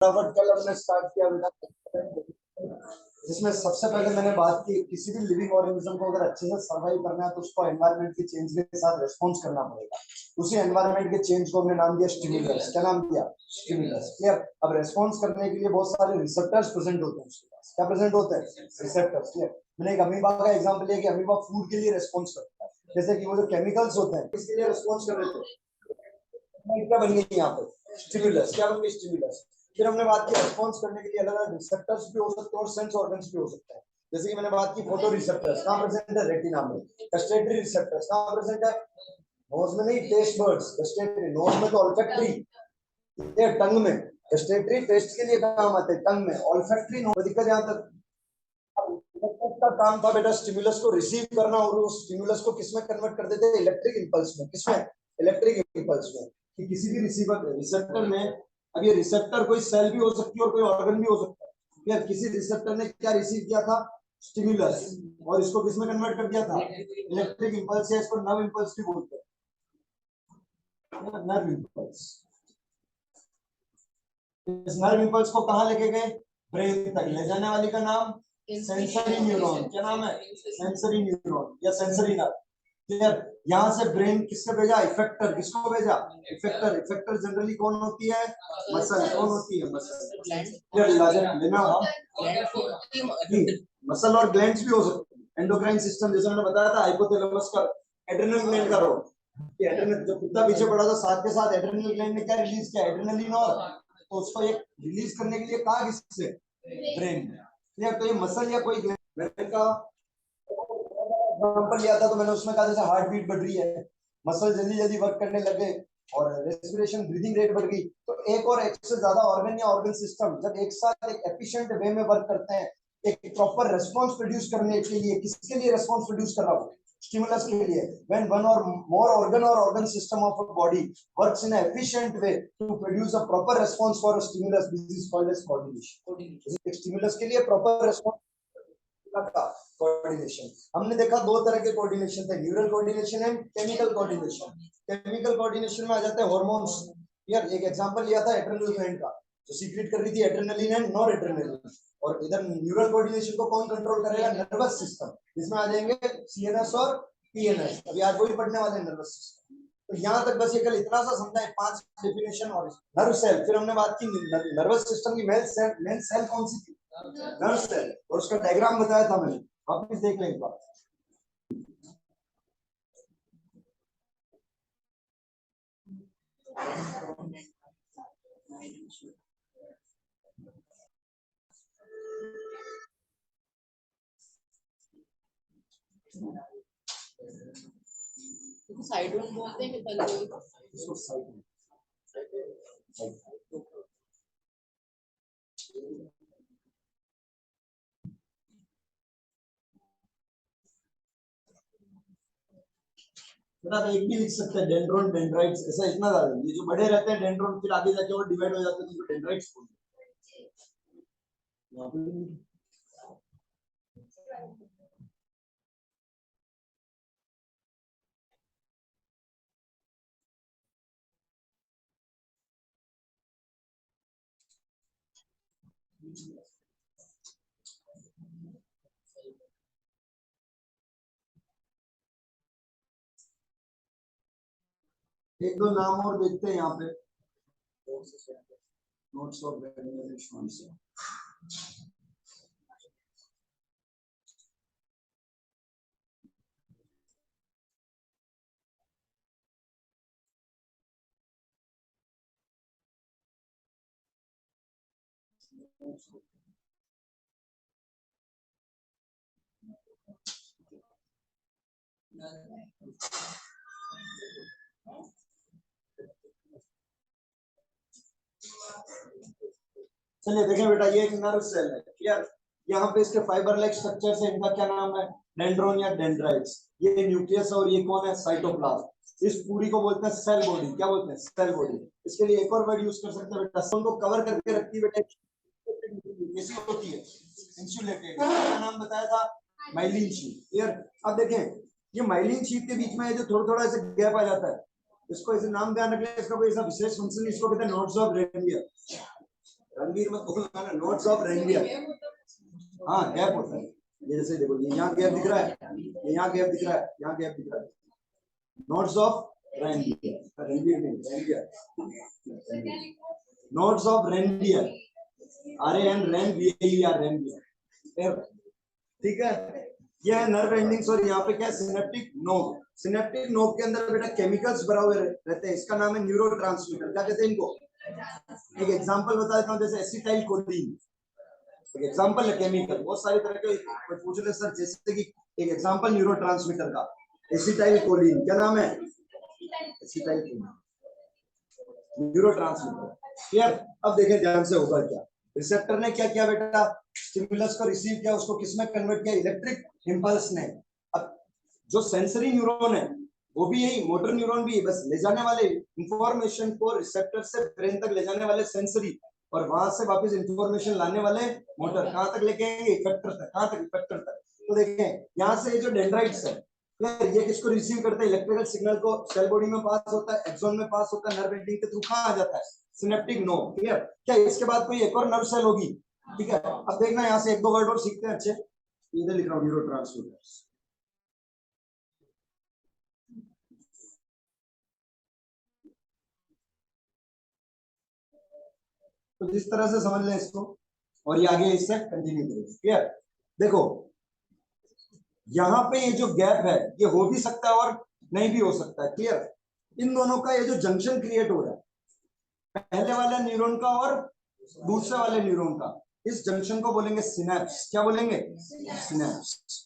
फटाफट कल हमने स्टार्ट किया बेटा, जिसमें सबसे पहले मैंने बात की किसी भी लिविंग ऑर्गेनिज्म को अगर अच्छे से सर्वाइव करना है तो उसको एनवायरनमेंट के चेंज के साथ रिस्पॉन्स करना पड़ेगा। उसी एनवायरनमेंट के चेंज को हमने नाम दिया स्टिमुलस। क्या नाम दिया? स्टिमुलस। क्लियर? अब रिस्पॉन्स करने के लिए बहुत सारे रिसेप्टर्स प्रेजेंट होते हैं उसके पास। क्या प्रेजेंट होते हैं? रिसेप्टर्स। क्लियर? मैंने एक अमीबा का एग्जांपल लिया कि अमीबा फूड के लिए रिस्पॉन्स करता है, जैसे कि वो जो केमिकल्स होते हैं इसके लिए रिस्पॉन्स कर रहे थे। क्या बन गई यहाँ पे? स्टिमुलस। क्या बन गई? स्टिमुलस। फिर हमने बात की रिस्पॉन्स करने के लिए अलग अलग रिसेप्टर्स भी हो सकते हैं और सेंस ऑर्गन्स भी हो सकते हैं। जैसे कि मैंने बात की फोटो रिसेप्टर्स कहाँ प्रेजेंट है? रेटिना में। गस्टेटरी रिसेप्टर्स कहाँ प्रेजेंट है? नोज में नहीं, टेस्ट बर्ड्स। गस्टेटरी नोज में तो ऑल्फैक्टरी, ये टंग में। गस्टेटरी टेस्ट के लिए काम आते हैं, टंग में। ऑल्फैक्टरी नो दिक्कत यहाँ तक। का काम था बेटा स्टिमुलस को रिसीव करना और उस स्टिमुलस को किसमें कन्वर्ट कर देते हैं? इलेक्ट्रिक इंपल्स में। किसमें? इलेक्ट्रिक इंपल्स में। कि किसी भी रिसीवर रिसेप्टर में, अब ये रिसेप्टर कोई सेल भी हो सकती है और कोई ऑर्गन भी हो सकता है। यार किसी रिसेप्टर ने क्या रिसीव किया था? स्टिमुलस, और इसको किसमें कन्वर्ट कर दिया था? इलेक्ट्रिक इंपल्स, या इसको नर्व इंपल्स भी बोलते हैं। Nerve impulse. इस नर्व इंपल्स को कहां लेके गए? ब्रेन तक। ले जाने वाली का नाम सेंसरी न्यूरॉन। क्या नाम है? सेंसरी न्यूरॉन या सेंसरी नर्व। क्लियर? यहाँ से ब्रेन किसको भेजा? इफेक्टर। किसको भेजा? इफेक्टर। इफेक्टर जनरली कौन होती है? मसल। कौन होती है? मसल। क्लियर? लेना मसल और ग्लैंड्स भी हो सकते हैं। एंडोक्राइन सिस्टम, जैसे मैंने बताया था, हाइपोथैलेमस का एड्रेनल ग्लैंड का रोल। एड्रेनल जो कुत्ता पीछे पड़ा था, साथ के साथ एड्रेनल ग्लैंड ने क्या रिलीज किया? एड्रेनलिन। और तो उसको एक रिलीज करने के लिए कहा किससे? ब्रेन में। क्लियर? तो ये मसल या कोई ग्लैंड का एग्जांपल लिया था, तो मैंने उसमें कहा जैसे हार्ट बीट बढ़ रही है, मसल जल्दी जल्दी वर्क करने लगे और रेस्पिरेशन ब्रीदिंग रेट बढ़ गई, तो एक और एक से ज्यादा ऑर्गन या ऑर्गन सिस्टम जब एक साथ एक एफिशिएंट वे में वर्क करते हैं, एक प्रॉपर रेस्पॉन्स प्रोड्यूस करने के लिए, किसके लिए रेस्पॉन्स प्रोड्यूस कर रहा हूँ? स्टिमुलस के लिए। when one or more organ or organ system of a body works in an efficient way to produce a proper response for a stimulus, this is called as coordination. Stimulus के लिए proper response का coordination. हमने देखा दो तरह के coordination थे, neural coordination and chemical coordination. Chemical coordination में आ जाते हैं हार्मोन्स। यार एक एग्जांपल लिया था एड्रेनल ग्लैंड का, जो सीक्रेट कर रही थी एड्रेनलिन एंड नॉर एड्रेनलिन। और इधर न्यूरल कोऑर्डिनेशन को कौन कंट्रोल करेगा? Nervous system. इसमें आ जाएंगे सीएनएस और पीएनएस। अभी आज वही पढ़ने वाले नर्वस सिस्टम। तो यहाँ तक बस ये कल इतना सा समझा है, 5 डेफिनेशन। और नर्व सेल, फिर हमने बात की नर्वस सिस्टम की मेन सेल कौन सी थी? Nerve cell. और उसका डायग्राम बताया था मैंने, वापस देख लें एक बार। साइड में बोलते हैं कि पहले इसको साइड में एक भी लिख सकते हैं, डेंड्रोन, डेंड्राइट्स, ऐसा इतना ज्यादा। ये जो बड़े रहते हैं डेंड्रोन, फिर आगे जाके और डिवाइड हो जाते हैं, तो डेंड्राइट्स बोलते हैं। एक दो नाम और देखते हैं यहाँ पे, नोट्स ऑफ ग्रेजुएशन से। चलिए देखें बेटा, ये एक नर्व सेल है। क्लियर? यहाँ पे इसके फाइबर लाइक स्ट्रक्चर से इनका क्या नाम है? डेंड्रोन या डेंड्राइट्स। ये न्यूक्लियस और ये कौन है? साइटोप्लाज्म। इस पूरी को बोलते हैं सेल बॉडी। क्या बोलते हैं? Cell body. इसके लिए एक और वर्ड यूज कर सकते हैं बेटा, सेल को कवर करके रखती है बेटा, कैसी होती है? इंसुलेटेड। क्या नाम बताया था? Myelin sheath. क्लियर? अब देखें, ये माइलिन शीट के बीच में जो थोड़ा थोड़ा ऐसे गैप आ जाता है, इसको ऐसे नाम ध्यान रखना, इसका कोई ऐसा विशेष फंक्शन नहीं, इसको कहते हैं नोड्स ऑफ रेडियर। रणवीर मत बोलना ना, नोट्स ऑफ रणवीर। हाँ गैप होता है, ये जैसे देखो ये यहाँ गैप दिख रहा है, ये यहाँ गैप दिख रहा है, यहाँ गैप दिख रहा है। नोट्स ऑफ रणवीर, रणवीर नहीं Ranveer, notes of Ranveer, RAN ठीक है। ये है नर्व एंडिंग्स और यहाँ पे क्या है सिनेप्टिक नोड। सिनेप्टिक नोड के अंदर बेटा केमिकल्स भरा हुए रहते हैं, इसका नाम है न्यूरोट्रांसमीटर। क्या कहते हैं इनको? एक एग्जांपल बता देता हूँ, जैसे एसिटाइल कोलिन एक एग्जांपल है केमिकल, बहुत सारी तरह के कोई पूछ ले सर, जैसे कि एक एग्जांपल न्यूरोट्रांसमीटर का एसिटाइल कोलिन, क्या नाम है? Acetyl choline neurotransmitter. क्लियर? अब देखें ध्यान से होगा क्या। रिसेप्टर ने क्या किया बेटा, स्टिमुलस को रिसीव किया, उसको किसमें कन्वर्ट किया? इलेक्ट्रिक इंपल्स ने। अब जो सेंसरी न्यूरॉन है वो भी यही, मोटर न्यूरॉन भी बस ले जाने वाले इंफॉर्मेशन को रिसेप्टर से ब्रेन तक ले जाने वाले सेंसरी, और वहां से वापस इंफॉर्मेशन लाने वाले मोटर। कहां तक लेके आएंगे? इफेक्टर तक। कहां तक? इफेक्टर तक। तो देखें यहाँ से ये जो डेंड्राइट्स है ये किसको रिसीव करते हैं? इलेक्ट्रिकल सिग्नल को सेल बॉडी में पास होता है, एक्सॉन में पास होता है, नर्व एंडिंग के थ्रू कहां आ जाता है? Synaptic node. क्लियर? क्या इसके बाद कोई एक और नर्व सेल होगी? ठीक है, अब देखना यहाँ से एक दो वर्ड और सीखते हैं अच्छे। इधर लिख रहा हूँ न्यूरोट्रांसमीटर्स। तो जिस तरह से समझ लें इसको, और ये आगे इससे कंटिन्यू करें। क्लियर? देखो यहाँ पे ये जो गैप है ये हो भी सकता है और नहीं भी हो सकता है। क्लियर? इन दोनों का ये जो जंक्शन क्रिएट हो रहा है, पहले वाले न्यूरॉन का और दूसरे वाले न्यूरॉन का, इस जंक्शन को बोलेंगे सिनेप्स। क्या बोलेंगे? सिनेप्स।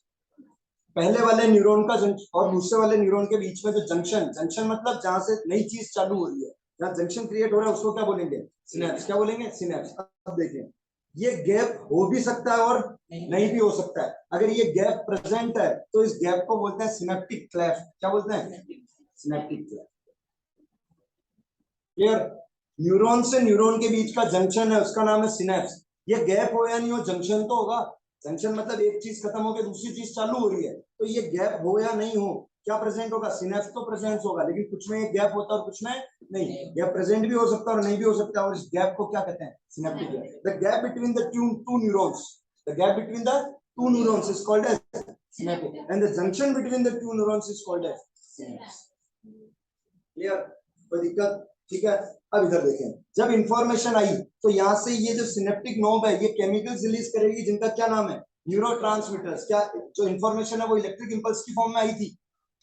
पहले वाले न्यूरॉन का और दूसरे वाले न्यूरॉन के बीच में जो जंक्शन, जंक्शन मतलब जहां से नई चीज चालू हो रही है, जहां जंक्शन क्रिएट हो रहा है, उसको क्या बोलेंगे? सिनेप्स। क्या बोलेंगे? सिनेप्स। अब देखें ये गैप हो भी सकता है और नहीं भी हो सकता है। अगर ये गैप प्रेजेंट है तो इस गैप को बोलते हैं सिनेप्टिक क्लेफ्ट। क्या बोलते हैं? Synaptic cleft. क्लियर? न्यूरॉन से न्यूरॉन के बीच का जंक्शन है, उसका नाम है सिनेप्स। ये गैप हो या नहीं हो, जंक्शन तो होगा। जंक्शन मतलब एक चीज खत्म होकर दूसरी चीज चालू हो रही है, तो ये गैप हो या नहीं हो, क्या प्रेजेंट होगा? सिनेप्स तो प्रेजेंट होगा, लेकिन कुछ में एक गैप होता है और कुछ में नहीं। गैप प्रेजेंट भी हो सकता है और नहीं भी हो सकता है, और इस गैप को क्या कहते हैं? Synaptic gap. The gap between the two neurons, the gap between the two neurons is called as synaptic, and the junction between the two neurons is called as synapse. Clear? कोई दिक्कत? ठीक है। अब इधर देखें, जब इंफॉर्मेशन आई तो यहाँ से ये जो सिनेप्टिक नोब है ये केमिकल्स रिलीज करेगी जिनका क्या नाम है? न्यूरोट्रांसमीटर्स। क्या जो इंफॉर्मेशन है वो इलेक्ट्रिक इंपल्स की फॉर्म में आई थी।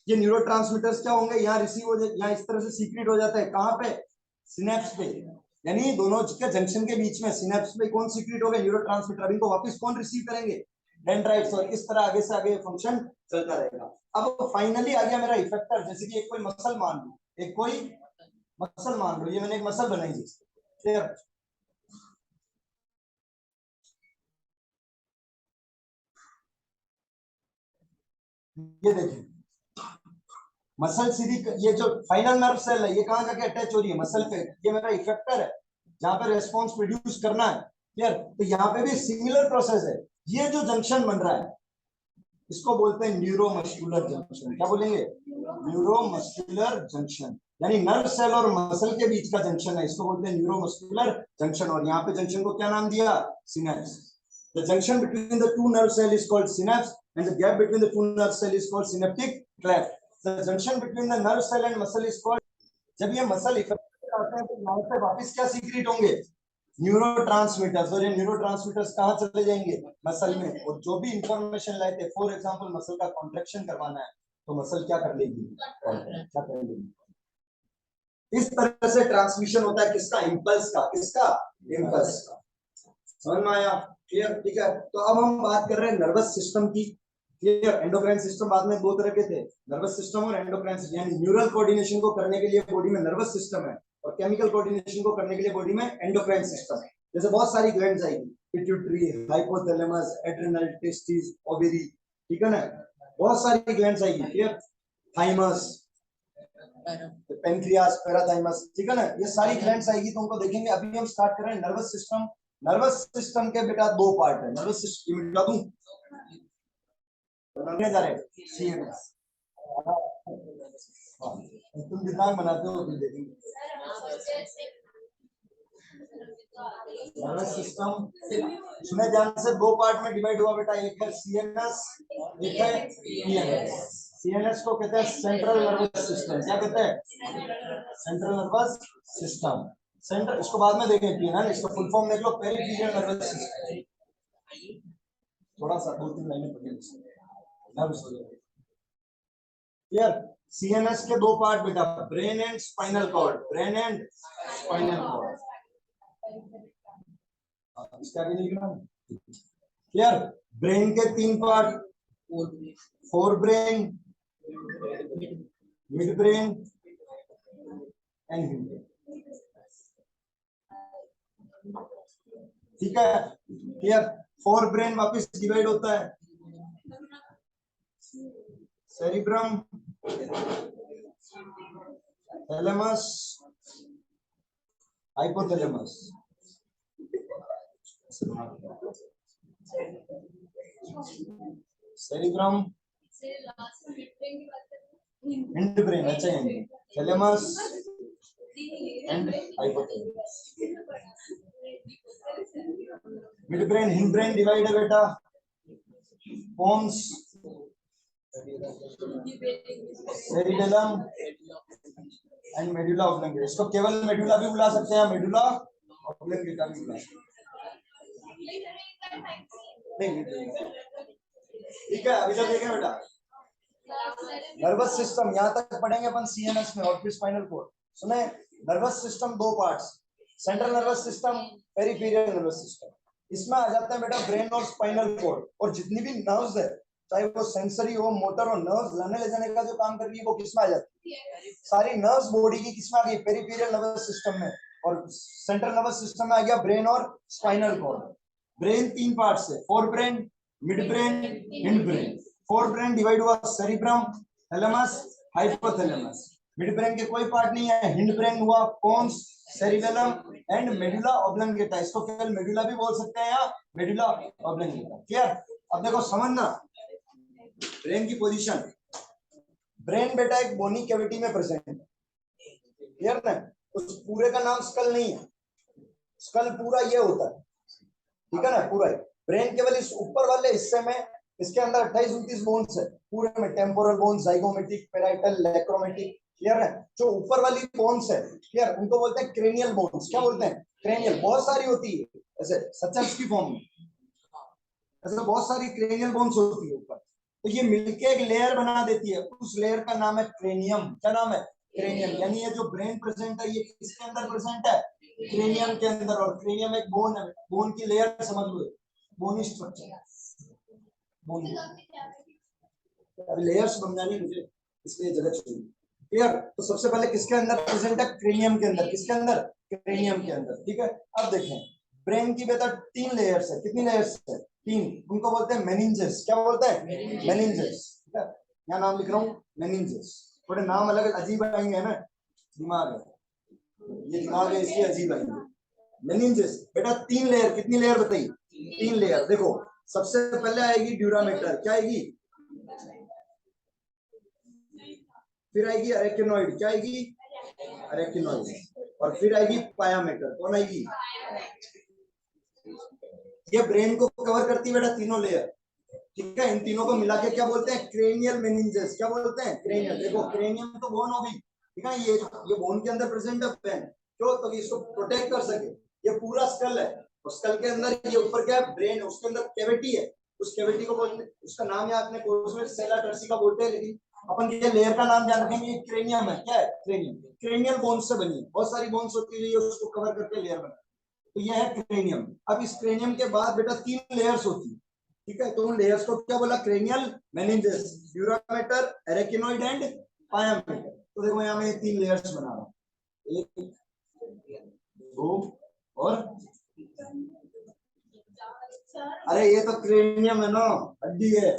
ये न्यूरोट्रांसमीटर्स क्या होंगे? यहाँ रिसीव हो जाए, यहाँ इस तरह से सीक्रेट हो जाता है। कहाँ पे? सिनेप्स पे। यानी दोनों के जंक्शन के बीच में सिनेप्स पे कौन सीक्रेट हो गए? न्यूरोट्रांसमीटर। इनको वापस कौन रिसीव करेंगे? डेंड्राइट्स। और इस तरह आगे से आगे फंक्शन चलता रहेगा। अब फाइनली आ गया मेरा इफेक्टर। जैसे कि एक कोई मसल मान लो, एक कोई मसल मान लो, ये मैंने एक मसल बनाई है। क्लियर? ये देखिए मसल सीधी, ये जो फाइनल नर्व सेल है ये कहां जाके अटैच हो रही है? मसल पे। ये मेरा इफेक्टर है जहां पे रेस्पॉन्स प्रोड्यूस करना है। क्लियर? तो यहाँ पे भी सिमिलर प्रोसेस है। ये जो जंक्शन बन रहा है इसको बोलते हैं न्यूरोमस्कुलर जंक्शन। क्या बोलेंगे? Neuromuscular junction. यानी नर्व सेल और मसल के बीच का जंक्शन है, इसको बोलते हैं न्यूरोमस्कुलर जंक्शन। और यहाँ पे जंक्शन को क्या नाम दिया? Synapse. The junction between the two nerve cell is called synapse, and the gap between the two nerve cell is called synaptic cleft. The junction between the nerve cell and muscle is called। जब ये muscle effect आते हैं तो यहाँ पे वापस क्या secret होंगे? न्यूरोट्रांसमीटर्स। और ये न्यूरोट्रांसमीटर्स कहाँ चले जाएंगे? मसल में। और जो भी इंफॉर्मेशन लाए थे, फॉर एग्जांपल मसल का कॉन्ट्रैक्शन करवाना है तो मसल क्या कर लेगी? क्या कर लेगी? इस तरह से ट्रांसमिशन होता है किसका? इम्पल्स का। किसका? इम्पल्स का। समझ में आया? क्लियर? ठीक है। तो अब हम बात कर रहे हैं नर्वस सिस्टम की। क्लियर? एंडोक्राइन सिस्टम बाद में दो तरह के थे, नर्वस सिस्टम और एंडोक्राइन सिस्टम। यानी न्यूरल कोऑर्डिनेशन को करने के लिए बॉडी में नर्वस सिस्टम है, और केमिकल कोऑर्डिनेशन को करने के लिए बॉडी में एंडोक्राइन सिस्टम है। जैसे बहुत सारी ग्लैंड्स आएगी, pituitary, hypothalamus, adrenal, testis, ovary. ठीक है ना? बहुत सारी ग्लैंड्स आएगी। क्लियर? Thymus, pancreas, parathymus. ठीक है ना? ये सारी ग्लैंड्स आएगी तो उनको देखेंगे। अभी हम स्टार्ट कर रहे हैं नर्वस सिस्टम। नर्वस सिस्टम के बेटा दो पार्ट है। नर्वस सिस्टम मिटा दूं बनाने जा रहे हैं सीएनएस। तुम दिमाग बनाते हो फिर देखेंगे। नर्वस सिस्टम इसमें ध्यान से दो पार्ट में डिवाइड हुआ बेटा, एक है सीएनएस, एक है पीएनएस। सीएनएस को कहते हैं सेंट्रल नर्वस सिस्टम। क्या कहते हैं? Central nervous system. सेंट्रल, इसको बाद में देखें पीएनएस, इसका फुल फॉर्म देख लो, पेरिफेरल नर्वस सिस्टम। थोड़ा सा 2-3 लाइनें पढ़िए, नर्व्स हो जाएगा क्लियर। सीएनएस के दो पार्ट बेटा, brain and spinal cord, brain and spinal cord. इसका भी लिखना क्लियर। ब्रेन के 3 part, fore brain, mid brain and hind brain. ठीक है क्लियर। फोर ब्रेन वापस डिवाइड होता है, cerebrum, thalamus, hypothalamus. Cerebrum, hind brain, अच्छा है, thalamus and hypothalamus. Mid brain, hind brain divide है बेटा, pons, cerebellum and medulla oblongata. इसको केवल मेडुला भी बुला सकते हैं, मेडुला ऑब्लंगेटा भी बुला सकते हैं। ठीक है, अभी तक देखें बेटा नर्वस सिस्टम, यहां तक पढ़ेंगे अपन सीएनएस में और फिर स्पाइनल कॉर्ड। सुने, नर्वस सिस्टम दो parts, central nervous system, peripheral nervous system. इसमें आ जाते हैं बेटा ब्रेन और स्पाइनल कॉर्ड, और जितनी भी नर्व्स है, चाहे वो सेंसरी हो, मोटर हो, नर्व्स लाने ले जाने का जो काम कर रही है वो किसमें आ जाती है? सारी नर्व्स बॉडी की किसमें आ गई? पेरिफेरल नर्वस सिस्टम में। और सेंट्रल नर्वस सिस्टम में आ गया ब्रेन और स्पाइनल कॉर्ड। ब्रेन 3 पार्ट्स है, fore brain, mid brain, hind brain. Fore brain divide हुआ cerebrum, thalamus, hypothalamus. Mid brain के कोई पार्ट नहीं है, हिंड ब्रेन हुआ pons, cerebellum and medulla oblongata. इसको केवल मेडुला भी बोल सकते हैं या मेडुला ऑब्लंगेटा। क्लियर। अब देखो समझना ब्रेन की पोजीशन। ब्रेन बेटा एक बोनी कैविटी में प्रेजेंट है, क्लियर ना। उस पूरे का नाम स्कल नहीं है, स्कल पूरा ये होता है, ठीक है ना, पूरा। ब्रेन केवल इस ऊपर वाले हिस्से में, इसके अंदर 28-29 बोन्स है पूरे में, temporal bones, zygomatic, parietal, lacrimal. Clear है। जो ऊपर वाली बोन्स है, क्लियर, उनको बोलते हैं क्रेनियल बोन्स। क्या बोलते हैं? क्रेनियल। बहुत सारी होती है ऐसे सचल्स की फॉर्म में, ऐसे बहुत सारी क्रेनियल बोन्स होती है ऊपर, तो ये मिलके एक लेयर बना देती है, उस लेयर का नाम है क्रेनियम। क्या नाम है? क्रेनियम। यानी ये जो ब्रेन प्रेजेंट है ये किसके अंदर प्रेजेंट है? क्रेनियम के अंदर। और क्रेनियम एक बोन है, बोन की लेयर समझ लो, बोनी स्ट्रक्चर, बोन। अभी लेयर्स समझानी मुझे, इसलिए जगह छोड़ी। क्लियर। तो सबसे पहले किसके अंदर प्रेजेंट है? क्रेनियम के अंदर। किसके अंदर? क्रेनियम के अंदर। ठीक है। अब देखें ब्रेन की बेटा 3 लेयर्स है। कितनी लेयर्स है? 3। उनको बोलते हैं मेनिंजेस। क्या बोलते हैं? मेनिंजेस। ठीक है, यहाँ नाम लिख रहा हूँ मेनिंजेस। थोड़े नाम अलग अजीब आएंगे ना, दिमाग है, ये दिमाग है इसलिए अजीब आएंगे। मेनिंजेस बेटा 3 लेयर। कितनी लेयर बताइए? 3 लेयर। देखो सबसे पहले आएगी ड्यूरामेटर। क्या आएगी? फिर आएगी अरेकिनॉइड। क्या आएगी? अरेकिनॉइड। और फिर आएगी पायामेटर। कौन आएगी? ये ब्रेन को कवर करती है बेटा तीनों लेयर। ठीक है, इन तीनों को मिला के क्या बोलते हैं? Cranial meninges. क्या बोलते हैं? क्रेनियल। देखो क्रेनियम तो बोन होगी, ठीक है, ये बोन के अंदर प्रेजेंट है ब्रेन, क्यों? तो इसको प्रोटेक्ट कर सके। ये पूरा स्कल है, और स्कल के अंदर ये ऊपर क्या है? ब्रेन है, उसके अंदर कैविटी है, उस कैविटी को बोलते हैं, उसका नाम याद अपने कोर्स में सेला टर्सिका बोलते हैं, लेकिन अपन ये लेयर का नाम जान रखेंगे, ये क्रेनियम है। क्या है? क्रेनियम। क्रेनियल बोन्स से बनी है, बहुत सारी बोन्स होती है, उसको कवर करके लेयर बना, तो ये है क्रेनियम। अब इस क्रेनियम के बाद बेटा 3 लेयर्स होती है, ठीक है, तो उन लेयर्स को क्या बोला? Cranial meninges, duramater, arachnoid and piamater. तो देखो यहाँ मैं 3 लेयर्स बना रहा हूँ, 1, 2 और, अरे ये तो क्रेनियम है ना, हड्डी है।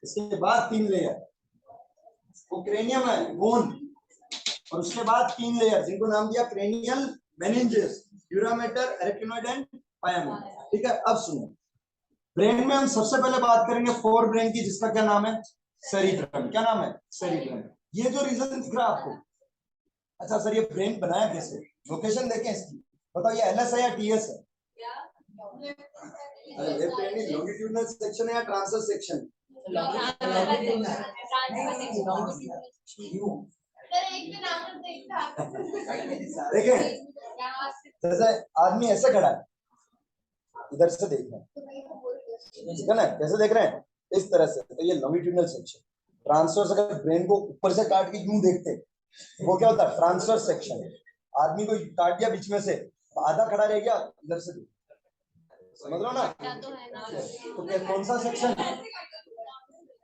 इसके बाद 3 लेयर, वो क्रेनियम है, बोन, और उसके बाद 3 लेयर जिनको नाम दिया cranial meninges, duramater, arachnoid and piamater. ठीक है। अब सुनो, ब्रेन में हम सबसे पहले बात करेंगे फोर ब्रेन की, जिसका क्या नाम है? सेरिब्रम। क्या नाम है? सेरिब्रम। ये जो रीजन दिख रहा है आपको, अच्छा सर ये ब्रेन बनाया कैसे? लोकेशन देखें इसकी, बताओ ये एलएस है या टीएस है? अरे लेफ्ट हैंड लॉन्गिट्यूडनल सेक्शन है या ट्रांसवर्स सेक्शन? देखिए जैसे आदमी ऐसे खड़ा है, इधर से देख रहे हैं, ठीक है ना, कैसे देख रहे हैं, इस तरह से, तो ये लॉन्गिट्यूडनल सेक्शन। ट्रांसवर्स अगर ब्रेन को ऊपर से काट के यूं देखते वो क्या होता है, ट्रांसवर्स सेक्शन। आदमी को काट दिया बीच में से, आधा खड़ा रह गया, इधर से समझ रहे हो ना? तो क्या कौन सा सेक्शन?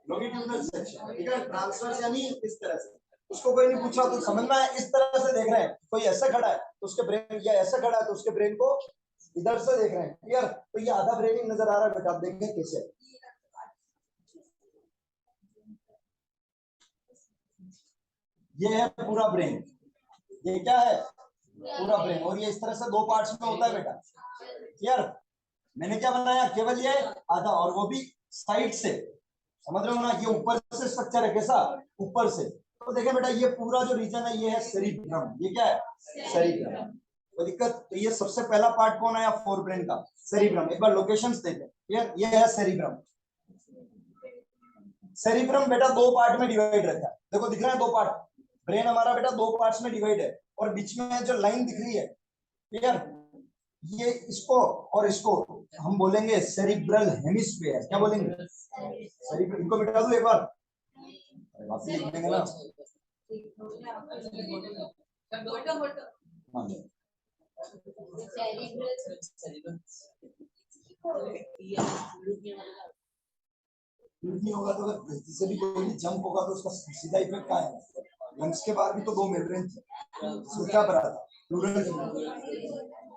लॉन्गिट्यूडनल सेक्शन, ठीक है। ट्रांसवर्स यानी इस तरह से, उसको कोई नहीं पूछा तो समझ में आया, इस तरह से देख रहे हैं, कोई ऐसा खड़ा है तो उसके ब्रेन, या ऐसा खड़ा है तो उसके ब्रेन को इधर से देख रहे हैं, क्लियर? तो ये आधा ब्रेन ही नजर आ रहा है बेटा, आप देखें कैसे। ये है पूरा ब्रेन, ये क्या है, पूरा ब्रेन, और ये इस तरह से दो पार्ट्स में होता है बेटा, क्लियर? मैंने क्या बनाया, केवल ये आधा, और वो भी साइड से, समझ रहे हो ना? ये ऊपर से स्ट्रक्चर है, कैसा, ऊपर से। तो देखें बेटा, ये पूरा जो रीजन है ये है सेरिब्रम, ये क्या है, सेरिब्रम। कोई दिक्कत? तो ये सबसे पहला पार्ट कौन आया फोर ब्रेन का, सेरिब्रम। एक बार लोकेशंस देखें, क्लियर? ये है सेरिब्रम। सेरिब्रम बेटा दो पार्ट में डिवाइड रहता है, देखो दिख रहा है दो पार्ट, ब्रेन हमारा बेटा दो पार्ट्स में डिवाइड है, और बीच में जो लाइन दिख रही है, क्लियर? ये इसको और इसको हम बोलेंगे सेरिब्रल हेमिस्फीयर। क्या बोलेंगे? सेरिब्रल। इनको मिटा दूं एक बार, वापस लिख देंगे ना। नहीं होगा तो अगर किसी भी कोई भी जंप होगा तो उसका सीधा इफेक्ट क्या है? लंग्स के बाहर भी तो दो मेम्ब्रेन थे, उसमें क्या बना था, प्लूरल।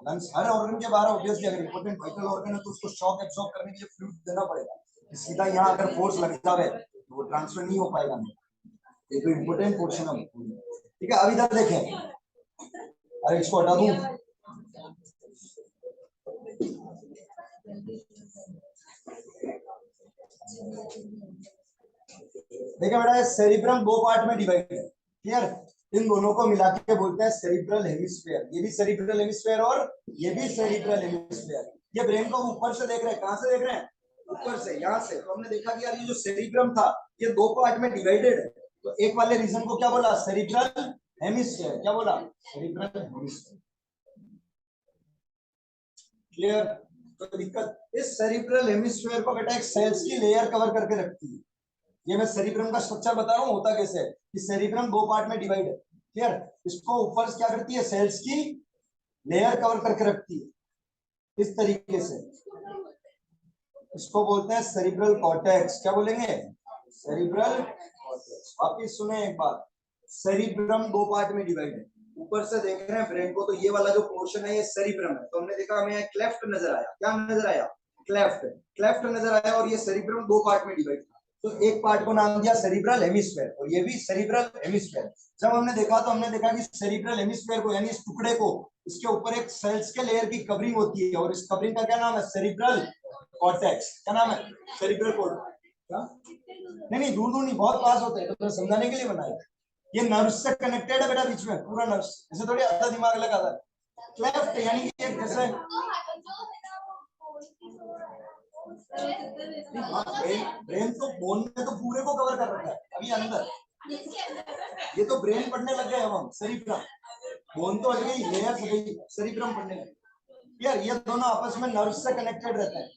लंग्स हर ऑर्गन के बाहर ऑब्वियसली, अगर इंपॉर्टेंट वाइटल ऑर्गन है तो उसको शॉक एब्जॉर्ब करने के लिए फ्लूइड देना पड़ेगा। सीधा यहाँ अगर फोर्स लग जाए तो वो ट्रांसफर नहीं हो पाएगा, ये तो इंपॉर्टेंट पोर्शन है, ठीक है? अब इधर देखें, अरे इसको हटा दूं, देखिए बेटा सेरिब्रम दो पार्ट में डिवाइड है, क्लियर? इन दोनों को मिला के बोलते हैं सेरिब्रल हेमिस्फीयर। ये भी सेरिब्रल हेमिस्फीयर और ये भी सेरिब्रल हेमिस्फीयर। ये ब्रेन को ऊपर से देख रहे हैं, कहां से देख रहे हैं, ऊपर से, यहां से। तो हमने देखा कि यार ये जो सेरिब्रम था ये दो पार्ट में डिवाइडेड है, तो एक वाले रीजन को क्या बोला, सेरिब्रल हेमिस्फीयर। क्या बोला, सेरिब्रल हेमिस्फीयर, क्लियर? तो दिक्कत, इस सेरिब्रल हेमिस्फीयर को बेटा एक सेल्स की लेयर कवर करके रखती है। ये मैं सेरिब्रम का स्ट्रक्चर बता रहा हूँ, होता कैसे है कि सेरिब्रम दो पार्ट में डिवाइड है, क्लियर? इसको ऊपर क्या करती है, सेल्स की लेयर कवर करके रखती है इस तरीके से। इसको बोलते हैं सेरिब्रल कॉर्टेक्स। क्या बोलेंगे, सेरिब्रल कॉर्टेक्स। वापिस सुने एक बार, सेरिब्रम दो पार्ट में डिवाइड है, ऊपर से देख रहे हैं ब्रेन को, तो ये वाला जो पोर्शन है ये सेरिब्रम है। तो हमने देखा हमें क्लेफ्ट नजर आया, क्या नजर आया, क्लेफ्ट, क्लेफ्ट नजर आया, और ये सेरिब्रम दो पार्ट में डिवाइड था। तो एक पार्ट को नाम दिया सेरिब्रल हेमिस्फीयर, और ये भी सेरिब्रल हेमिस्फीयर। जब हमने देखा तो हमने देखा कि सेरिब्रल हेमिस्फीयर को, यानी इस टुकड़े को, इसके ऊपर एक सेल्स के लेयर की कवरिंग होती है, और इस कवरिंग का क्या नाम है, सेरिब्रल कॉर्टेक्स। क्या नाम है, सेरिब्रल कॉर्टेक्स। नहीं दूर दूर नहीं, बहुत पास होते हैं, तो समझाने के लिए बनाया। ये नर्व्स से कनेक्टेड है बेटा, बीच में पूरा नर्व्स, ऐसे थोड़ी आधा दिमाग लगा था। क्लेफ्ट यानी कि एक जैसे ब्रेन तो बोन में तो पूरे को कवर कर रखा है अभी अंदर, ये तो ब्रेन पढ़ने लग गए हम, सेरिब्रम। बोन तो हट गई, लेयर्स हट गई, सेरिब्रम पढ़ने लगे। यार ये दोनों आपस में नर्व्स से कनेक्टेड रहते हैं।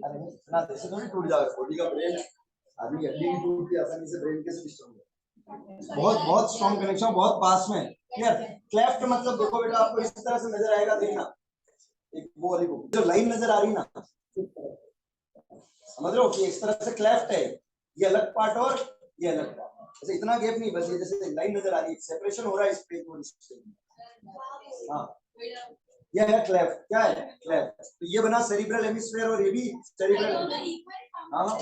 अरे ना जैसे थोड़ी टूट जाएगा बॉडी का, ब्रेन आदमी हड्डी भी टूटती है आसानी से, ब्रेन के सिस्टम बहुत बहुत स्ट्रॉन्ग कनेक्शन, बहुत पास में। क्लियर? क्लेफ्ट मतलब देखो बेटा, आपको इस तरह से नजर आएगा, देखना एक वो वाली को जो लाइन नजर आ रही ना, समझ रहे हो कि इस तरह से क्लेफ्ट है, ये अलग पार्ट और ये अलग पार्ट, जैसे इतना गैप नहीं, बस ये जैसे लाइन नजर आ रही है, सेपरेशन हो रहा है इस पे और इस पे। हाँ ये है क्लेफ्ट। क्या है, क्लेफ्ट। तो ये बना सेरिब्रल हेमिस्फीयर, और ये भी सेरिब्रल, हाँ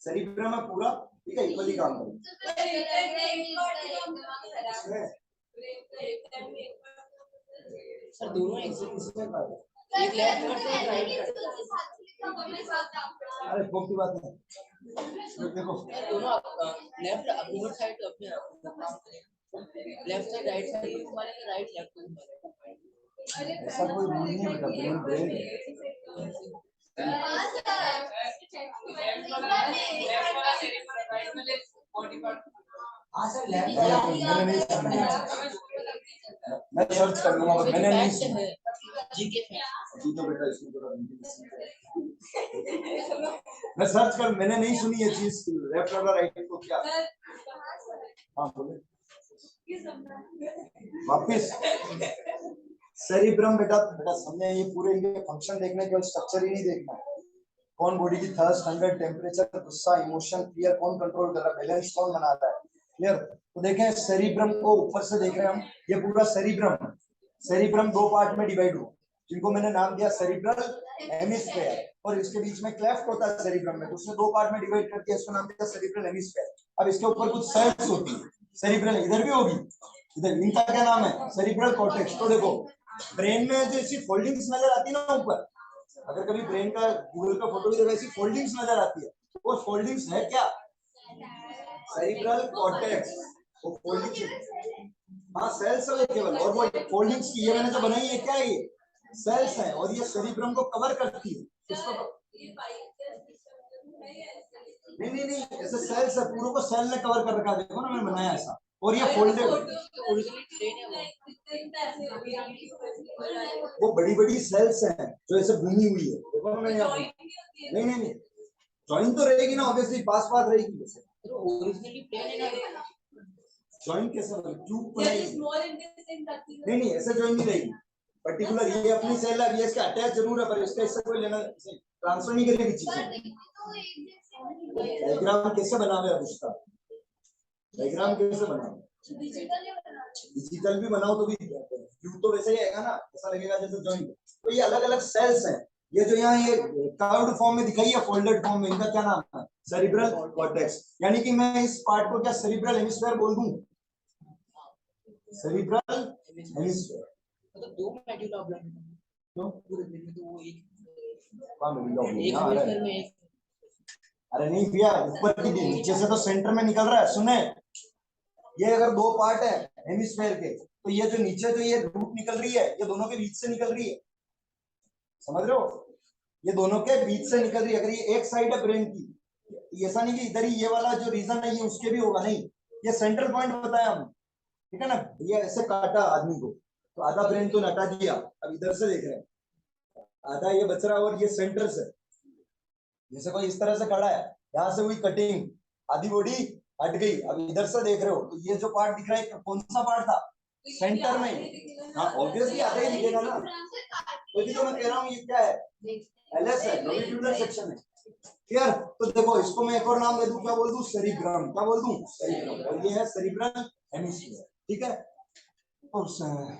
सेरिब्रम है पूरा, ठीक है, इक्वली काम करें। सर दोनों एक लेफ्ट करते हैं, राइट करते हैं। अरे वो की बात नहीं, देखो दोनों लेफ्ट दोनों साइड अपने काम करें। लेफ्ट साइड राइट साइड घुमा लेंगे, राइट लेफ्ट घुमा लेंगे। ऐसा कोई रूल नहीं है बेटा, ब्रेन ब्रेन हाँ सर लेफ्ट मैंने नहीं सुना, मैं सर्च कर लूंगा, ये मैंने नहीं फैक्ट सुना। है, जीके फैक्ट। जी तो बेटा इसको थोड़ा मैं सर्च कर, मैंने नहीं सुनी ये चीज, लेफ्ट और राइट को क्या। हाँ बोले वापिस। सेरिब्रम बेटा, बेटा समझे, ये पूरे ये फंक्शन देखने के स्ट्रक्चर ही नहीं देखना है। कौन बॉडी की थर्स्ट, हंगर, टेम्परेचर, गुस्सा, इमोशन, फियर कौन कंट्रोल कर रहा है, बैलेंस कौन बनाता है, क्लियर। तो देखें सेरिब्रम को ऊपर से देख रहे हैं हम, ये पूरा सेरिब्रम है। सेरिब्रम दो पार्ट में डिवाइड हुआ, जिनको मैंने नाम दिया सेरिब्रल हेमिस्फीयर, और इसके बीच में क्लेफ्ट होता है सेरिब्रम में, तो उसने दो पार्ट में डिवाइड कर दिया, इसको नाम दिया सेरिब्रल हेमिस्फीयर। अब इसके ऊपर कुछ सेल्स होती है, सेरिब्रल इधर भी होगी, इधर, इनका क्या नाम है, सेरिब्रल कॉर्टेक्स। तो देखो ब्रेन में जो ऐसी फोल्डिंग्स नजर आती है ना ऊपर, अगर कभी ब्रेन का गूगल का फोटो भी देखो, ऐसी फोल्डिंग्स नजर आती है, वो फोल्डिंग्स है क्या, सेरिब्रल कॉर्टेक्स। वो फोल्डिंग्स, हाँ सेल्स है केवल, और वो फोल्डिंग्स की ये मैंने जो बनाई है क्या है, ये सेल्स है, और ये सेरिब्रम को कवर करती है। इसको नहीं नहीं नहीं, ऐसे सेल्स है, पूरे को सेल ने कवर कर रखा है, देखो ना मैंने बनाया ऐसा, और ये फोल्डेड, वो बड़ी बड़ी सेल्स हैं जो ऐसे बुनी हुई है, देखो ना मैंने यहाँ, नहीं नहीं नहीं, जॉइन तो रहेगी ना ऑब्वियसली, पास पास रहेगी वैसे, ओरिजिनली प्लेन है ना, जॉइन कैसे बनेगी, क्यूब बनाएगी, नहीं नहीं ऐसे जॉइन नहीं रहेगी, पर्टिकुलर ये अपनी सेल है, ये इसके अटैच जरूर है, पर इसका इससे कोई लेना ट्रांसफर नहीं करेगी चीजें। डायग्राम कैसे बनावे, अब उसका डायग्राम कैसे बनाओ, डिजिटल भी बनाओ तो भी व्यू तो वैसे ही आएगा ना, ऐसा लगेगा जैसे जॉइंट। तो ये अलग अलग सेल्स हैं, ये जो यहाँ ये कर्व्ड फॉर्म में दिखाई है, फोल्डेड फॉर्म में, इनका क्या नाम है, सेरिब्रल कॉर्टेक्स। यानी कि मैं इस पार्ट को क्या सेरिब्रल हेमिस्फीयर बोल दूं, सेरिब्रल हेमिस्फीयर। मतलब दो मेडुला क्यों पूरे दिन में तो वो एक एक हेमिस्फीयर में एक, अरे नहीं भैया, ऊपर की नीचे से तो सेंटर में निकल रहा है, सुने, ये अगर दो पार्ट है हेमिस्फीयर के, तो ये जो नीचे जो ये रूट निकल रही है, ये दोनों के बीच से निकल रही है, समझ रहे हो, ये दोनों के बीच से निकल रही है। अगर ये एक साइड है ब्रेन की, ऐसा नहीं कि इधर ही ये वाला जो रीजन है ये उसके भी होगा, नहीं, ये सेंट्रल पॉइंट बताया हम, ठीक है ना, ये ऐसे काटा आदमी को, तो आधा ब्रेन तो हटा दिया, अब इधर से देख रहे हैं, आधा ये बच रहा है, और ये सेंटर से, जैसे कोई इस तरह से खड़ा है, यहाँ से हुई कटिंग, आधी बॉडी हट गई, अब इधर से देख रहे हो, तो ये जो पार्ट दिख रहा है कौन सा पार्ट था, सेंटर में, हाँ ऑब्वियसली आधा ही दिखेगा ना, तो मैं कह रहा हूँ ये क्या है, एलएस है, लॉन्गिट्यूडनल सेक्शन है, क्लियर। तो देखो इसको मैं एक और नाम दे दूं, क्या बोल दूं, सेरिब्रम, क्या बोल दूं, सेरिब्रम, और ये है सेरिब्रल हेमिस्फीयर, ठीक है। तो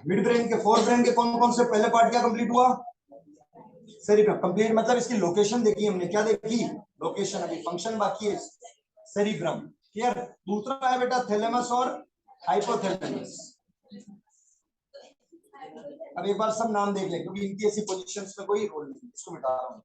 मिड ब्रेन के, फोर ब्रेन के कौन कौन से पहले पार्ट क्या कंप्लीट हुआ, सेरिब्रम कंप्लीट, मतलब इसकी लोकेशन देखी हमने, क्या देखी, लोकेशन, अभी फंक्शन बाकी है, सेरिब्रम, क्लियर। दूसरा है बेटा थैलेमस और हाइपोथैलेमस। अब एक बार सब नाम देख ले, क्योंकि इनकी ऐसी पोजीशंस में कोई रोल नहीं, इसको मिटा रहा हूं।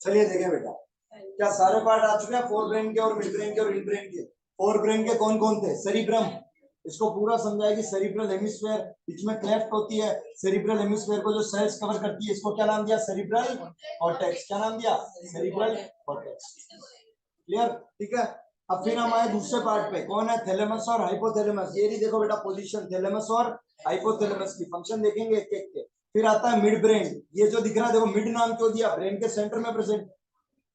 चलिए देखें बेटा, क्या सारे पार्ट आ चुके हैं, फोर ब्रेन के और मिड ब्रेन के और इन ब्रेन के। फोर ब्रेन के कौन कौन थे, सेरिब्रम, इसको पूरा समझाएगी, सेरिब्रल हेमिस्फीयर, बीच में क्लेफ्ट होती है, सेरिब्रल हेमिस्फीयर को जो सेल्स कवर करती है, इसको क्या नाम दिया, सेरिब्रल कॉर्टेक्स, क्या नाम दिया, सेरिब्रल कॉर्टेक्स, क्लियर, ठीक है। अब फिर हम आए दूसरे पार्ट पे, कौन है, थैलेमस और हाइपोथैलेमस। ये नहीं देखो बेटा पोजीशन, थैलेमस और हाइपोथैलेमस की फंक्शन देखेंगे एक एक के। फिर आता है मिड ब्रेन, ये जो दिख रहा है देखो, मिड नाम क्यों दिया, ब्रेन के सेंटर में प्रेजेंट,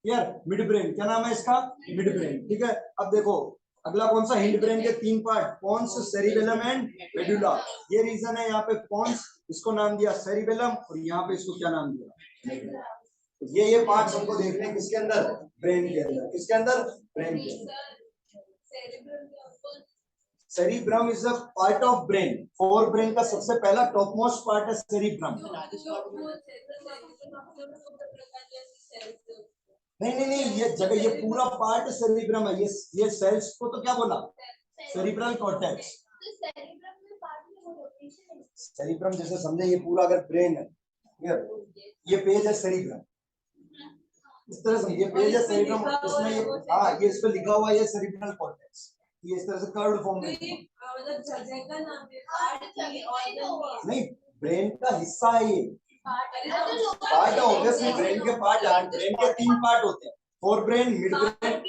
क्लियर, मिड ब्रेन, क्या नाम है इसका, मिड ब्रेन, ठीक है। अब देखो अगला कौन सा, हिंड ब्रेन के तीन part, pons, cerebellum and medulla. ये रीजन है यहाँ पे पोन्स, इसको नाम दिया सेरिबेलम, और यहाँ पे इसको क्या नाम दिया, ये पार्ट्स हमको देखने हैं किसके अंदर, ब्रेन के अंदर। किसके अंदर, ब्रेन के अंदर। Cerebrum is a part of brain. Fore brain का सबसे पहला टॉप मोस्ट पार्ट है सेरिब्रम। नहीं, ये जगह, ये पूरा पार्ट सेरिब्रम है। ये सेल्स को तो क्या बोला, सेरिब्रल कॉर्टेक्स। सेरिब्रम जैसे समझे, ये पूरा अगर ब्रेन है, ये पेज है सेरिब्रम, इस तरह से ये पेज है सेरिब्रम, इसमें ये, हाँ, ये इस पे लिखा हुआ है, ये सेरिब्रल कॉर्टेक्स। ये इस तरह से कर्व्ड फॉर्म में, नहीं, ब्रेन का हिस्सा है ये, पार्ट है ऑब्वियसली, ब्रेन के पार्ट है। ब्रेन के 3 पार्ट होते हैं, फोर ब्रेन, मिड ब्रेन।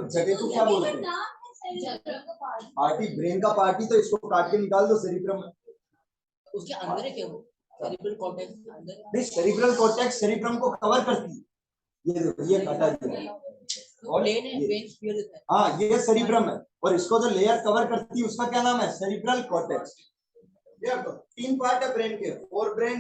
जगह को क्या बोलते हैं, पार्टी, ब्रेन का पार्टी, तो इसको काट के निकाल दो सेरिब्रम में। उसके अंदर है क्या वो सेरिब्रल कॉर्टेक्स अंदर? नहीं, सेरिब्रल कॉर्टेक्स सेरिब्रम को कवर करती है। ये देखो, ये काटा दिया और प्लेन है, वेन स्फीयर है। हाँ, ये सेरिब्रम है, और इसको जो लेयर कवर करती है उसका क्या नाम है, सेरिब्रल कॉर्टेक्स। ये तो 3 पार्ट है ब्रेन के, फोर ब्रेन।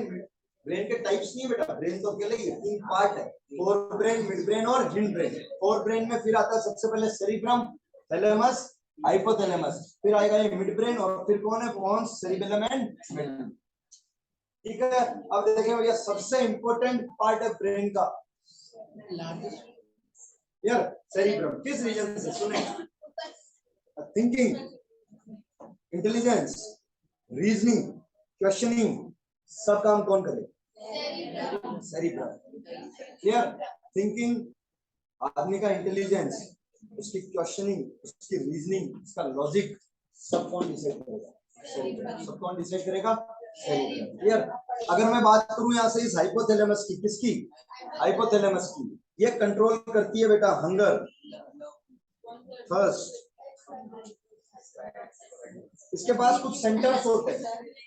ब्रेन के टाइप्स नहीं बेटा, ब्रेन तो अकेले ही 3 पार्ट है, फोर ब्रेन, मिड ब्रेन और हिंड ब्रेन। फोर ब्रेन में फिर आता है सबसे पहले सेरिब्रम, थैलेमस, हाइपोथैलेमस, फिर आएगा ये मिड ब्रेन, और फिर कौन है, पोन्स, सेरिबेलम एंड मेडुला। ठीक है, अब देखिए भैया, सबसे इंपॉर्टेंट पार्ट है ब्रेन का यार सेरिब्रम। किस रीजन से, सुने, थिंकिंग, इंटेलिजेंस, रीजनिंग, क्वेश्चनिंग, सब काम कौन करे, सेरिब्रम। क्लियर, थिंकिंग, आदमी का इंटेलिजेंस, उसकी क्वेश्चनिंग, उसकी रीजनिंग, उसका लॉजिक, सब कौन डिसाइड करेगा, सेरिब्रम। सब कौन डिसाइड करेगा, सेरिब्रम। क्लियर। अगर मैं बात करूं यहाँ से इस हाइपोथैलेमस की, किसकी, हाइपोथैलेमस की, ये कंट्रोल करती है बेटा हंगर, थर्स्ट। इसके पास कुछ सेंटर्स होते हैं,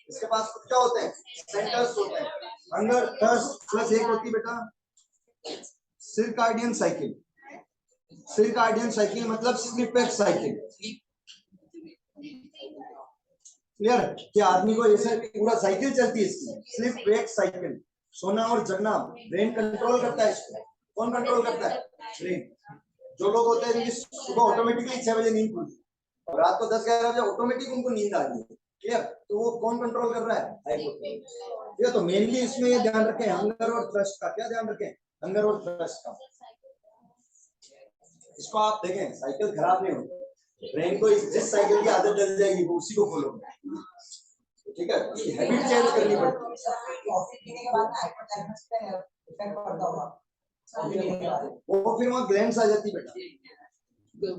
इसके पास कुछ क्या होते हैं, सेंटर्स होते हैं। हंगर, थर्स्ट प्लस एक होती है बेटा सर्काडियन साइकिल। सर्काडियन साइकिल मतलब स्लीप वेक साइकिल। क्लियर, कि आदमी को ऐसे पूरा साइकिल चलती है इसकी, स्लीप वेक साइकिल। सोना और जगना ब्रेन कंट्रोल करता है इसको। कौन कंट्रोल करता है, ब्रेन। जो लोग होते हैं जिनकी सुबह ऑटोमेटिकली 6 बजे नींद खुलती है और रात को 10-11 बजे ऑटोमेटिक उनको नींद आ रही है, क्लियर, तो वो कौन कंट्रोल कर रहा है, हाइपोथैलेमस। ये तो मेनली इसमें ये ध्यान रखें, हंगर और थ्रस्ट का। क्या ध्यान रखें, हंगर और थ्रस्ट का। इसको आप देखें, साइकिल खराब नहीं होती, ब्रेन को जिस साइकिल की आदत डल जाएगी वो उसी को फॉलो करेगा। ठीक है, हैबिट चेंज करनी पड़ती है। कॉफी पीने के बाद हाइपोथैलेमस पे इफेक्ट पड़ता होगा, वो फिर वहाँ ग्लैंड्स आ जाती बेटा।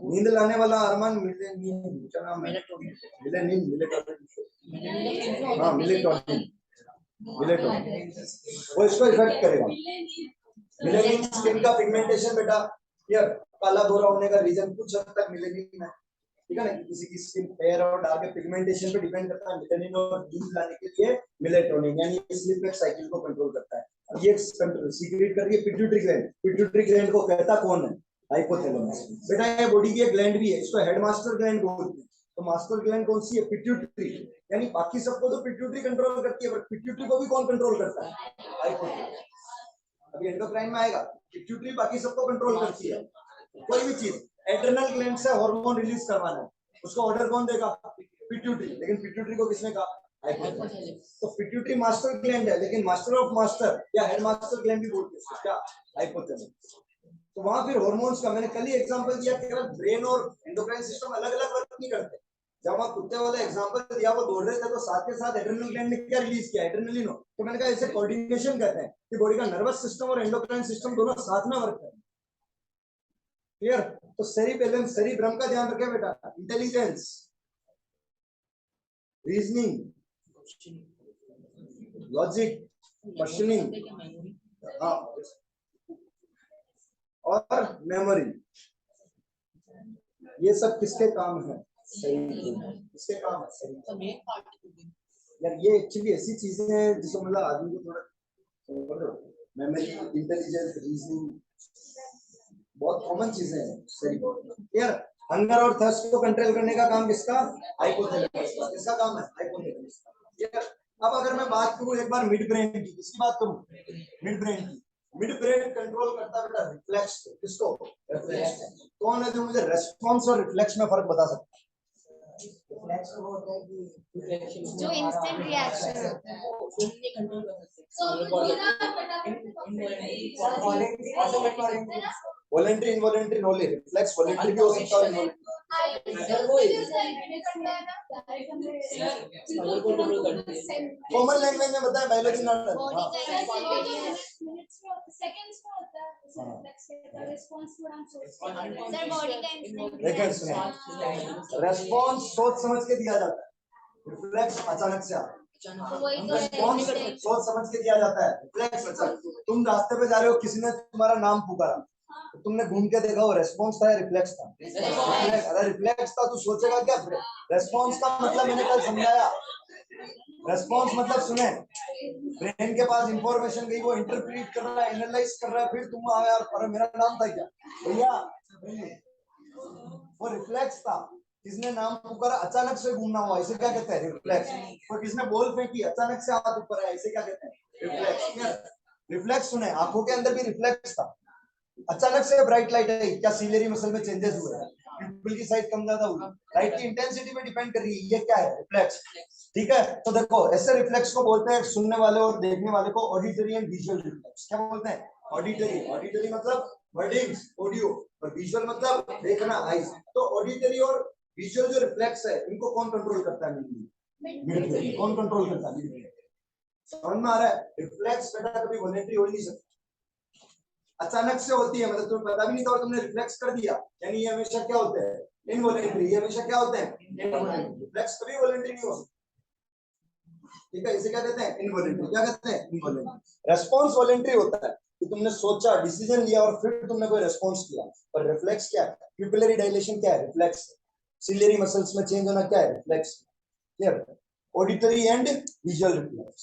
नींद लाने वाला हार्मोन मिलेनिन, क्या नाम है, मिलेनिन, मिलेटोनिन। हाँ, मिलेटोनिन, मिलेटोनिन, वो इसको इफेक्ट करेगा। मिलेनिन स्किन का पिगमेंटेशन बेटा, यार काला गोरा होने का रीजन कुछ हद तक मिलेनिन है। ठीक है ना, किसी की स्किन फेयर और डार्क है, पिगमेंटेशन पे डिपेंड करता है मिलेनिन, और नींद लाने के लिए मिलेटोनिन, यानी स्लीप वेक साइकिल को कंट्रोल करता है। ये सीक्रेट कर रही है पिट्यूटरी ग्लैंड। पिट्यूटरी ग्लैंड को कहता कौन है, हाइपोथैलेमस। बेटा ये बॉडी की एक ग्लैंड भी है, इसको हेडमास्टर ग्लैंड बोलते हैं। तो मास्टर ग्लैंड कौन सी है, पिट्यूटरी। यानी बाकी सबको तो पिट्यूटरी कंट्रोल करती है, पर पिट्यूटरी को भी कौन कंट्रोल करता है, हाइपोथैलेमस। अभी एंडोक्राइन में आएगा, पिट्यूटरी बाकी सबको कंट्रोल करती है। कोई भी चीज, एड्रेनल ग्लैंड से हार्मोन रिलीज करवाना है, उसको ऑर्डर कौन देगा, पिट्यूटरी। लेकिन पिट्यूटरी को किसने कहा, हाइपोथैलेमस। तो पिट्यूटरी मास्टर ग्लैंड है, लेकिन मास्टर ऑफ मास्टर या हेड मास्टर ग्लैंड भी बोलते हैं क्या, हाइपोथैलेमस। तो वहां फिर हार्मोन्स का मैंने कल ही एग्जांपल दिया, केवल ब्रेन और एंडोक्राइन सिस्टम अलग अलग वर्क नहीं करते। जब वहां कुत्ते वाला एग्जांपल दिया, वो दौड़ रहे थे तो साथ के साथ एड्रेनल ग्लैंड ने क्या रिलीज किया, एड्रेनलिन। तो मैंने कहा इसे कोऑर्डिनेशन कहते हैं, कि बॉडी का नर्वस सिस्टम और एंडोक्राइन सिस्टम दोनों साथ में वर्क करते हैं। क्लियर। तो सेरिबेलम, सेरिब्रम का ध्यान रखें बेटा, इंटेलिजेंस, रीजनिंग, लॉजिक, क्वेश्चनिंग, हाँ, और मेमोरी। ये सब किसके काम है, किसके काम है, सेरिब्रम। यार ये एक्चुअली ऐसी चीजें हैं जिसको मतलब आदमी को थोड़ा मेमोरी, इंटेलिजेंस, रीजनिंग बहुत कॉमन चीजें हैं सेरिब्रम। यार हंगर और थर्स्ट को कंट्रोल करने का काम किसका, हाइपोथैलेमस का। किसका काम है, हाइपोथैलेमस का। अब अगर मैं बात करूं एक बार मिड ब्रेन की, किसकी बात करूं? मिड ब्रेन की। मिड ब्रेन कंट्रोल करता है बेटा रिफ्लेक्स को। किसको? रिफ्लेक्स। कौन है जो मुझे रेस्पॉन्स और रिफ्लेक्स में फर्क बता सकता है? रिफ्लेक्स वो होता है कि जो इंस्टेंट रिएक्शन होता है उसने कंट्रोल कर सकते हैं। Voluntary involuntary knowledge, reflex voluntary भी हो सकता है, कॉमन लैंग्वेज में बताया, बायोलॉजी नॉट। रेस्पॉन्स सोच समझ के दिया जाता है, रिफ्लेक्स अचानक से आता है। रेस्पॉन्स सोच समझ के दिया जाता है, रिफ्लेक्स अचानक। तुम रास्ते पे जा रहे हो, किसी ने तुम्हारा नाम पुकारा, तो तुमने घूम के देखा वो रेस्पॉन्स था या रिफ्लेक्स था? अगर रिफ्लेक्स था तो सोचेगा क्या? रेस्पॉन्स का मतलब मैंने कल समझाया, रेस्पॉन्स मतलब सुने, ब्रेन के पास इंफॉर्मेशन गई, वो इंटरप्रेट कर रहा है, एनालाइज कर रहा है, फिर तुम आया और मेरा नाम था क्या भैया, वो रिफ्लेक्स था। किसने नाम पुकारा, अचानक से घूमना हुआ, इसे क्या कहते हैं? रिफ्लेक्स। और किसने बॉल फेंकी, अचानक से हाथ ऊपर आया, इसे क्या कहते हैं? रिफ्लेक्स। रिफ्लेक्स सुने, आंखों के अंदर भी रिफ्लेक्स था, अचानक से ब्राइट लाइट आई, क्या सीलियरी मसल में चेंजेस हुए, पिupil की साइज कम ज्यादा हुई, लाइट की इंटेंसिटी में डिपेंड कर रही है, ये क्या है? रिफ्लेक्स। ठीक है, तो देखो ऐसे रिफ्लेक्स को बोलते हैं, सुनने वाले और देखने वाले को ऑडिटरी एंड विजुअल रिफ्लेक्स। क्या बोलते हैं? ऑडिटरी। ऑडिटरी मतलब वर्डिंग्स, ऑडियो, और विजुअल मतलब देखना, आईज। तो ऑडिटरी और विजुअल जो रिफ्लेक्स है, इनको कौन कंट्रोल करता है? Mid brain. कौन कंट्रोल करता है? Mid brain. समझ में आ रहा है? रिफ्लेक्स बेटा कभी वॉलेंटरी हो ही नहीं सकता, अचानक से होती है, मतलब तुम्हें पता भी नहीं था और तुमने रिफ्लेक्स कर दिया, यानी ये हमेशा क्या होते हैं? इनवॉलेंटरी। ये हमेशा क्या होते हैं? इनवॉलेंटरी। रिफ्लेक्स कभी वॉलेंटरी नहीं हो सकता। ठीक है, इसे क्या कहते हैं? इनवॉलेंटरी। क्या कहते हैं? इनवॉलेंटरी। रेस्पॉन्स वॉलेंटरी होता है कि तुमने सोचा, डिसीजन लिया और फिर तुमने कोई रेस्पॉन्स किया। और रिफ्लेक्स क्या है? प्यूपिलरी डायलेशन क्या है? रिफ्लेक्स। सिलियरी मसल्स में चेंज होना क्या है? Reflex. Clear? Auditory and visual reflex.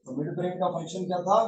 तो मिड ब्रेन का फंक्शन क्या था?